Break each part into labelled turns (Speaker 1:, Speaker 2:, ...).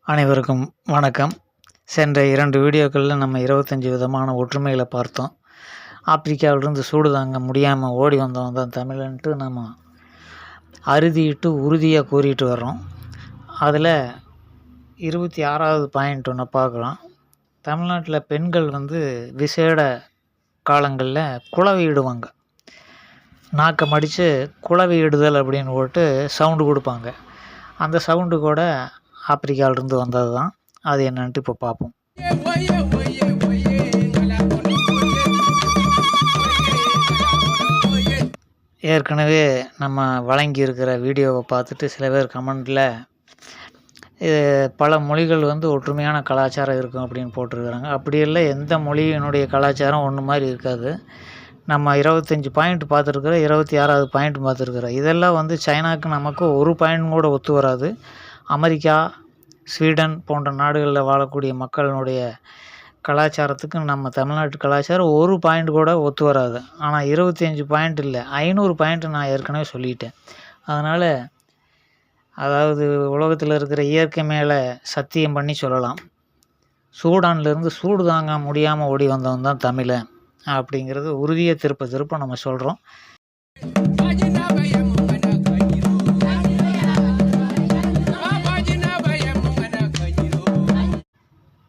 Speaker 1: அனைவருக்கும் வணக்கம். சென்ற 2 வீடியோக்களில் நம்ம 25 விதமான ஒற்றுமைகளை பார்த்தோம். ஆப்பிரிக்காவிலிருந்து சூடு தாங்க முடியாமல் ஓடி வந்தவன் தான் தமிழன்ட்டு நம்ம அறுதிட்டு உறுதியாக கூறிட்டு வர்றோம். அதில் 26வது பாயிண்ட் ஒன்று பார்க்குறோம். தமிழ்நாட்டில் பெண்கள் விசேட காலங்களில் குளவிடுவாங்க. நாக்கை மடித்து குளவிடுதல் அப்படின்னு போட்டு சவுண்டு கொடுப்பாங்க. அந்த சவுண்டு கூட ஆப்பிரிக்காவிலிருந்து வந்தது தான். அது என்னன்ட்டு இப்போ பார்ப்போம். ஏற்கனவே நம்ம வழங்கியிருக்கிற வீடியோவை பார்த்துட்டு சில பேர் கமெண்டில் இது பல மொழிகள் ஒற்றுமையான கலாச்சாரம் இருக்கும் அப்படின்னு போட்டிருக்கிறாங்க. அப்படி இல்லை, எந்த மொழியினுடைய கலாச்சாரம் ஒன்று மாதிரி இருக்காது. நம்ம 25 பாயிண்ட் பார்த்துருக்குறோம், 26வது பாயிண்ட் பார்த்துருக்குறோம். இதெல்லாம் சைனாவுக்கு நமக்கு ஒரு பாயிண்ட் கூட ஒத்து வராது. அமெரிக்கா, ஸ்வீடன் போன்ற நாடுகளில் வாழக்கூடிய மக்களினுடைய கலாச்சாரத்துக்கு நம்ம தமிழ்நாட்டு கலாச்சாரம் ஒரு பாயிண்ட் கூட ஒத்து வராது. ஆனால் 25 பாயிண்ட் இல்லை, 500 பாயிண்ட் நான் ஏற்கனவே சொல்லிட்டேன். அதனால் அதாவது உலகத்தில் இருக்கிற இயற்கை மேலே சத்தியம் பண்ணி சொல்லலாம், சூடான்லேருந்து சூடு தாங்க முடியாமல் ஓடி வந்தவன் தான் தமிழன் அப்படிங்கிறது உறுதியை திருப்ப நம்ம சொல்கிறோம்.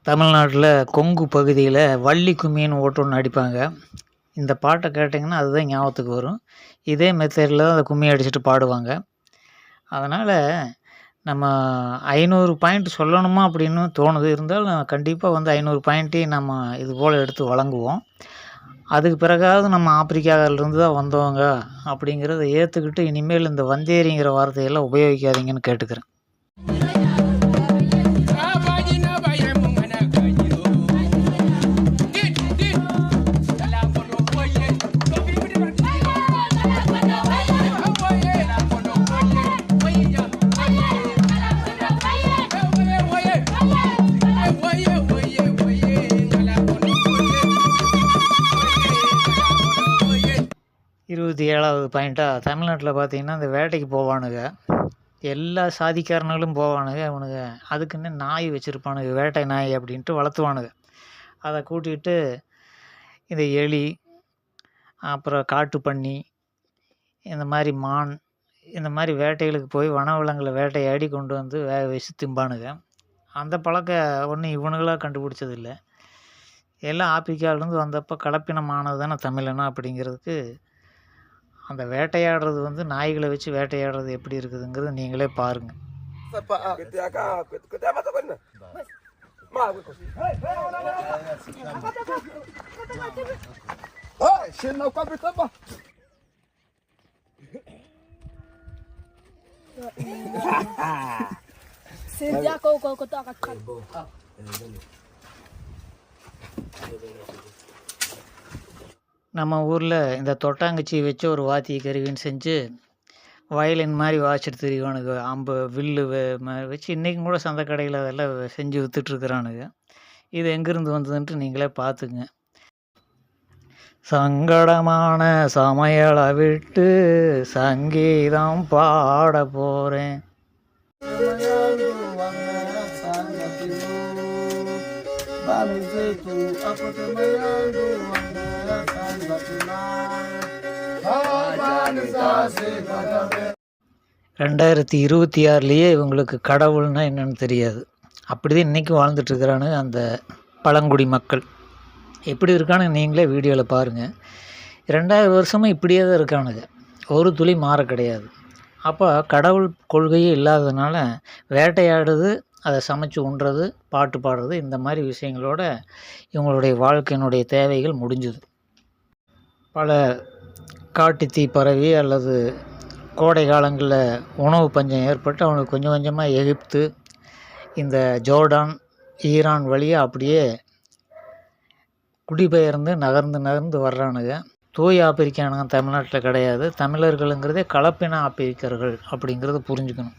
Speaker 1: தமிழ்நாட்டில் கொங்கு பகுதியில் வள்ளி கும்மின்னு ஒன்று அடிப்பாங்க. இந்த பாட்டை கேட்டிங்கன்னா அதுதான் ஞாபகத்துக்கு வரும். இதே மெத்தடில் தான் அந்த கும்மி அடிச்சுட்டு பாடுவாங்க. அதனால் நம்ம 500 பாயிண்ட் சொல்லணுமா அப்படின்னு தோணுது. இருந்தாலும் கண்டிப்பாக 500 பாயிண்ட்டையும் நம்ம இது போல் எடுத்து வழங்குவோம். அதுக்கு பிறகாவது நம்ம ஆப்பிரிக்காவிலிருந்து தான் வந்தவங்க அப்படிங்கிறத ஏற்றுக்கிட்டு இனிமேல் இந்த வந்தேரிங்கிற வார்த்தையெல்லாம் உபயோகிக்காதீங்கன்னு கேட்டுக்கிறேன். இருபத்தி 7வது பாயிண்ட்டாக தமிழ்நாட்டில் பார்த்திங்கன்னா இந்த வேட்டைக்கு போவானுங்க. எல்லா சாதிக்காரனுங்களும் போவானுங்க. அவனுங்க அதுக்குன்னு நாய் வச்சுருப்பானுங்க, வேட்டை நாய் அப்படின்ட்டு வளர்த்துவானுங்க. அதை கூட்டிகிட்டு இந்த எலி, அப்புறம் காட்டு பன்னி, இந்த மாதிரி மான், இந்த மாதிரி வேட்டைகளுக்கு போய் வனவிலங்குகளை வேட்டையாடி கொண்டு வேக வச்சு திம்பானுங்க. அந்த பழக்கம் ஒன்றும் இவனுங்களாக கண்டுபிடிச்சதில்லை. எல்லாம் ஆப்பிரிக்காவிலேருந்து வந்தப்போ கலப்பினமானது தானே தமிழனா அப்படிங்கிறதுக்கு அந்த வேட்டையாடுறது நாய்களை வச்சு வேட்டையாடுறது எப்படி இருக்குதுங்கிறது நீங்களே பாருங்கள். நம்ம ஊரில் இந்த தொட்டாங்குச்சி வச்சு ஒரு வாத்திய கருவின்னு செஞ்சு வயலின் மாதிரி வாசிட்டு திரிவானுங்க. அம்பு வில்லு வச்சு இன்றைக்கும் கூட சந்தை கடையில் அதெல்லாம் செஞ்சு விற்றுட்ருக்குறானுங்க. இது எங்கேருந்து வந்ததுன்ட்டு நீங்களே பார்த்துங்க. சங்கடமான சமையலை விட்டு சங்கீதம் பாட போகிறேன். ரெண்டாயிரத்தி 26 இவங்களுக்கு கடவுள்னா என்னன்னு தெரியாது. அப்படிதான் இன்றைக்கும் வாழ்ந்துட்டுருக்கிறானு அந்த பழங்குடி மக்கள். எப்படி இருக்கானு நீங்களே வீடியோவில் பாருங்கள். 2000 வருஷமும் இப்படியே தான் இருக்கானுங்க, ஒரு துளி மாற கிடையாது. அப்போ கடவுள் கொள்கையே இல்லாததுனால வேட்டையாடுறது, அதை சமைச்சு உண்றது, பாட்டு பாடுறது, இந்த மாதிரி விஷயங்களோட இவங்களுடைய வாழ்க்கையினுடைய தேவைகள் முடிஞ்சுது. பல காட்டு தீ பரவி அல்லது கோடை காலங்களில் உணவு பஞ்சம் ஏற்பட்டு அவனுக்கு கொஞ்சம் கொஞ்சமாக எகிப்து, இந்த ஜோர்டான், ஈரான் வழியாக அப்படியே குடிபெயர்ந்து நகர்ந்து வர்றானுங்க. தூய ஆப்பிரிக்கானுங்க தமிழ்நாட்டில் கிடையாது. தமிழர்களுங்கிறதே கலப்பின ஆப்பிரிக்கர்கள் அப்படிங்கிறத புரிஞ்சுக்கணும்.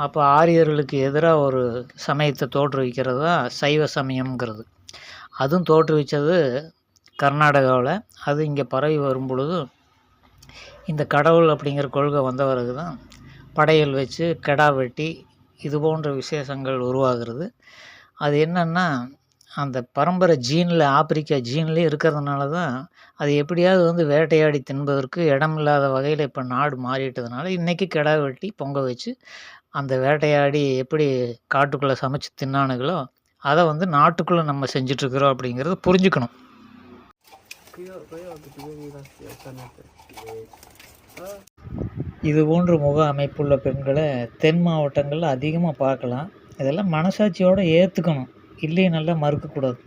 Speaker 1: அப்போ ஆரியர்களுக்கு எதிராக ஒரு சமயத்தை தோற்றுவிக்கிறது தான் சைவ சமயம்ங்கிறது. அதுவும் தோற்றுவித்தது கர்நாடகாவில். அது இங்கே பரவி வரும் பொழுது இந்த கடவுள் அப்படிங்கிற கொள்கை வந்த பிறகு தான் படையல் வச்சு கிடா வெட்டி இது போன்ற விசேஷங்கள் உருவாகிறது. அது என்னன்னா, அந்த பரம்பரை ஜீனில் ஆப்பிரிக்கா ஜீன்லேயே இருக்கிறதுனால தான் அது எப்படியாவது வந்து வேட்டையாடி தின்பதற்கு இடமில்லாத வகையில் இப்போ நாடு மாறிட்டதுனால இன்றைக்கி கிடா வெட்டி பொங்க வச்சு அந்த வேட்டையாடி எப்படி காட்டுக்குள்ளே சமைச்சு தின்னானுங்களோ அதை வந்து நாட்டுக்குள்ளே நம்ம செஞ்சிட்ருக்குறோம் அப்படிங்கிறத புரிஞ்சுக்கணும். இது போன்ற முக அமைப்புள்ள பெண்களை தென் மாவட்டங்களில் அதிகமாக பார்க்கலாம். இதெல்லாம் மனசாட்சியோடு ஏற்றுக்கணும், இல்லையே நல்லா மறுக்கக்கூடாது.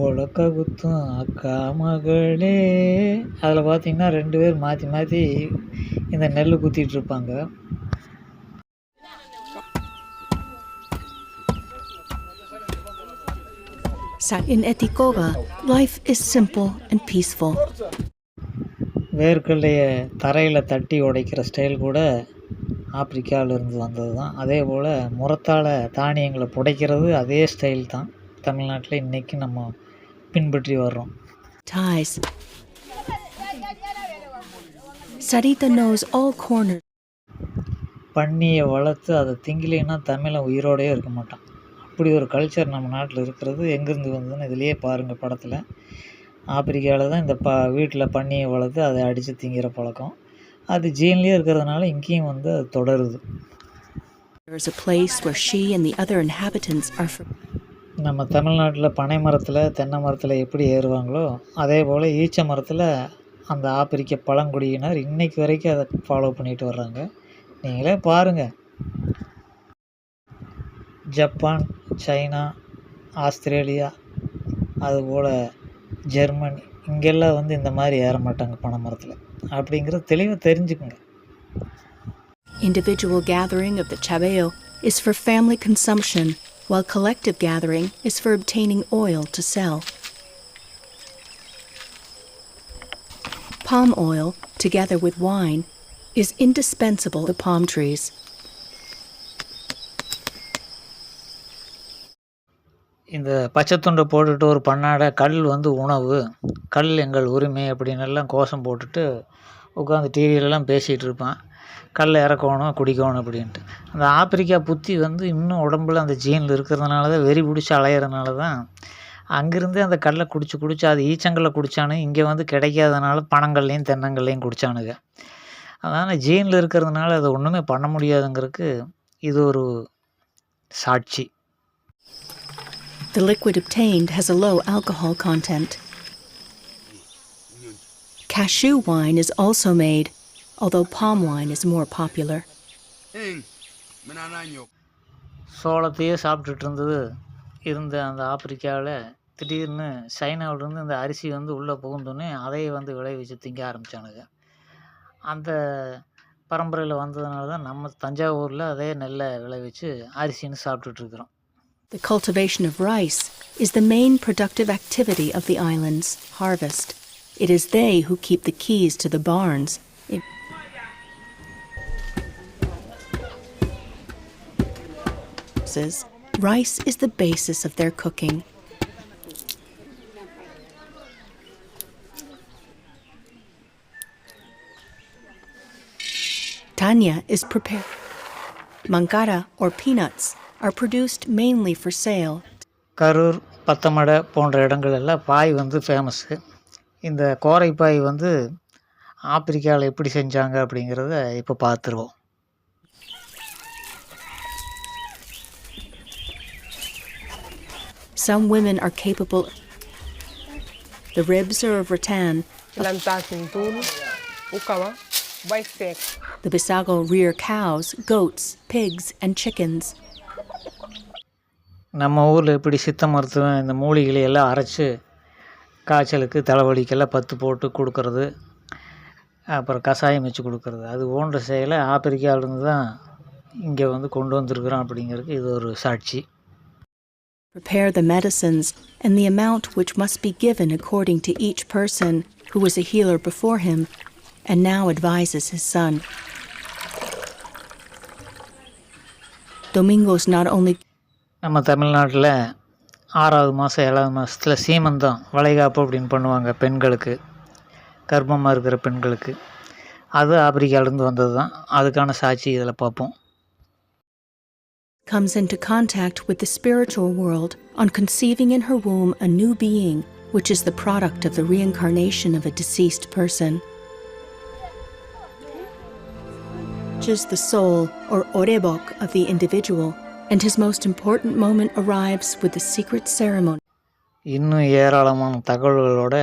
Speaker 1: உலக்க குத்தும் அக்கா மகளே, அதில் பார்த்தீங்கன்னா 2 பேர் மாற்றி மாற்றி இந்த நெல் குத்திட்டு இருப்பாங்க.
Speaker 2: In Etikova, life is simple and peaceful.
Speaker 1: வேர்க்கல்லையை தரையில் தட்டி உடைக்கிற ஸ்டைல் கூட ஆப்பிரிக்காவிலேருந்து வந்தது தான். அதே போல் முறத்தால் தானியங்களை புடைக்கிறது அதே ஸ்டைல் தான் தமிழ்நாட்டில் இன்றைக்கி நம்ம பின்பற்றி வர்றோம்.
Speaker 2: Ties. Sarita knows all corners.
Speaker 1: பன்னியை வளர்த்து அதை திங்கிலேன்னா தமிழன் உயிரோடையே இருக்க மாட்டான். அப்படி ஒரு கல்ச்சர் நம்ம நாட்டில் இருக்கிறது எங்கேருந்து வந்ததுன்னு இதிலேயே பாருங்கள் படத்தில். ஆப்பிரிக்காவில் தான் இந்த வீட்டில் பன்னியை வளர்த்து அதை அடித்து திங்கிற பழக்கம் அது ஜீன்லேயே இருக்கிறதுனால இங்கேயும் வந்து அது தொடருது.
Speaker 2: There is a place where she and the other inhabitants are
Speaker 1: நம்ம தமிழ்நாட்டில் பனை மரத்தில் தென்னை மரத்தில் எப்படி ஏறுவாங்களோ அதே போல் ஈச்ச மரத்தில் அந்த ஆப்பிரிக்க பழங்குடியினர் இன்றைக்கு வரைக்கும் அதை ஃபாலோ பண்ணிட்டு வர்றாங்க. நீங்களே பாருங்கள், ஜப்பான், சைனா, ஆஸ்திரேலியா, அதுபோல் ஜெர்மனி இங்கெல்லாம் வந்து இந்த மாதிரி ஏற மாட்டாங்க பனை மரத்தில் அப்படிங்கிறது தெளிவாக தெரிஞ்சுக்குங்க.
Speaker 2: Individual gathering of the chabeo is for family consumption, while collective gathering is for obtaining oil to sell. Palm oil, together with wine, is indispensable to palm trees.
Speaker 1: இந்த பச்சைத்துண்டை போட்டுட்டு ஒரு பண்ணாடை கல் வந்து உணவு, கல் எங்கள் உரிமை அப்படின்னு எல்லாம் கோஷம் போட்டுட்டு உட்காந்து டிவியிலலாம் பேசிகிட்டு இருப்பான். கல் இறக்கணும் குடிக்கணும் அப்படின்ட்டு. அந்த ஆப்பிரிக்கா புத்தி வந்து இன்னும் உடம்புல அந்த ஜீனில் இருக்கிறதுனால தான் வெறி பிடிச்சி அலையிறதுனால தான் அங்கேருந்து அந்த கல்லை குடிச்சு அது ஈச்சங்கல்லை குடித்தானு இங்கே வந்து கிடைக்காதனால பனங்கல்லையும் தென்னங்கல்லையும் குடித்தானுங்க. அதனால் ஜீனில் இருக்கிறதுனால அதை ஒன்றுமே பண்ண முடியாதுங்கிறதுக்கு இது ஒரு சாட்சி.
Speaker 2: The liquid obtained has a low alcohol content. Cashew wine is also made, although palm wine is more popular.
Speaker 1: சோளத்தையே சாப்பிட்டுட்டு இருந்த அந்த ஆப்பிரிக்காவில் திடீர்னு சைனாவிலேருந்து இந்த அரிசி வந்து உள்ளே புகுந்தோன்னே அதையே வந்து விளைவிச்சு திங்க ஆரம்பித்தானுங்க. அந்த பரம்பரையில் வந்ததுனால தான் நம்ம தஞ்சாவூரில் அதே நெல்லை விளைவிச்சு அரிசின்னு சாப்பிட்டுட்ருக்குறோம்.
Speaker 2: The cultivation of rice is the main productive activity of the island's harvest. It is they who keep the keys to the barns. Rice is the basis of their cooking. Tanya is prepared. Mangara or peanuts are produced mainly for sale.
Speaker 1: Karur, Pathamadai போன்ற இடங்கள் எல்லாம் பாய் வந்து famous. இந்த கோரைப்பாய் வந்து ஆப்பிரிக்காவில் எப்படி செஞ்சாங்க அப்படிங்கிறத இப்போ பார்த்துருவோம்.
Speaker 2: Some women are capable. The ribs are of rattan. The Bisago rear cows, goats, pigs, and chickens.
Speaker 1: நம்ம ஊரில் எப்படி சித்த மருத்துவம் இந்த மூலிகளை எல்லாம் அரைச்சி காய்ச்சலுக்கு தலைவலிக்கெல்லாம் பத்து போட்டு கொடுக்கறது, அப்புறம் கஷாயம் வச்சு கொடுக்கறது, அது போன்ற செயலை ஆப்பிரிக்காவிலேருந்து தான் இங்கே வந்து கொண்டு வந்திருக்கிறோம் அப்படிங்கிறதுக்கு இது ஒரு சாட்சி.
Speaker 2: Prepare the medicines and the amount which must be given according to each person who was a healer before him and now advises his son. Domingos not only
Speaker 1: நம்ம தமிழ்நாட்டில் 6வது மாதம் 7வது மாதத்தில் சீமந்தம் வளைகாப்பு அப்படின்னு பண்ணுவாங்க பெண்களுக்கு. கர்ப்பமாக இருக்கிற பெண்களுக்கு. அது ஆப்பிரிக்காவிலேருந்து வந்தது தான். அதுக்கான சாட்சி இதில் பார்ப்போம்.
Speaker 2: Comes into contact with the spiritual world on conceiving in her womb a new being, which is the product of the reincarnation of a deceased person. Which is the soul, or orebok, of the individual, and his most important moment arrives with the secret ceremony.
Speaker 1: இன்னும் ஏராளமான தகவல்களோட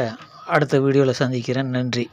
Speaker 1: அடுத்த வீடியோவில் சந்திக்கிறேன். நன்றி.